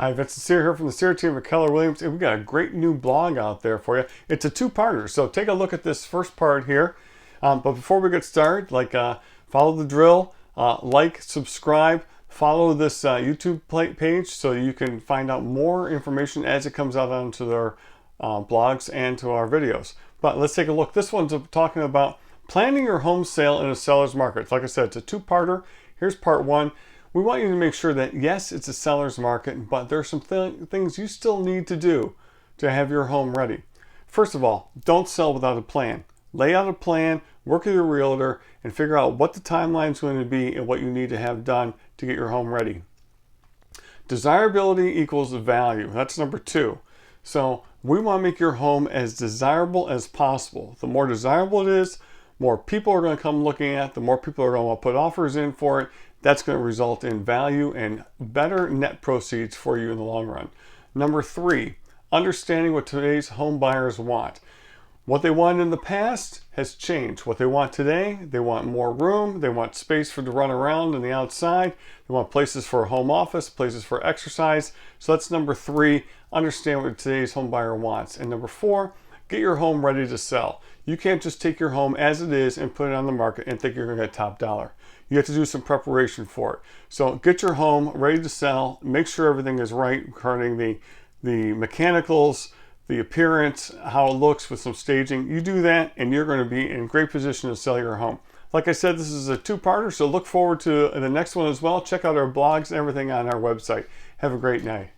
Hi, Vincent Cyr here from the Cyr Team at Keller Williams, and we've got a great new blog out there for you. It's a two-parter, so take a look at this first part here. But before we get started, follow the drill, subscribe, follow this YouTube page so you can find out more information as it comes out onto their blogs and to our videos. But let's take a look. This one's talking about planning your home sale in a seller's market. Like I said, it's a two-parter. Here's part one. We want you to make sure that, yes, it's a seller's market, but there are some things you still need to do to have your home ready. First of all, don't sell without a plan. Lay out a plan, work with your realtor, and figure out what the timeline is going to be and what you need to have done to get your home ready. Desirability equals value. That's number two. So we want to make your home as desirable as possible. The more desirable it is, more people are going to come looking at, the more people are going to want to put offers in for it. That's going to result in value and better net proceeds for you in the long run. Number three, understanding what today's home buyers want. What they wanted in the past has changed. What they want today, they want more room, they want space to run around on the outside, they want places for a home office, places for exercise. So that's number three, understand what today's home buyer wants. And number four, get your home ready to sell. You can't just take your home as it is and put it on the market and think you're going to get top dollar. You have to do some preparation for it. So get your home ready to sell. Make sure everything is right regarding the mechanicals, the appearance, how it looks with some staging. You do that and you're going to be in great position to sell your home. Like I said, this is a two-parter, so look forward to the next one as well. Check out our blogs and everything on our website. Have a great night.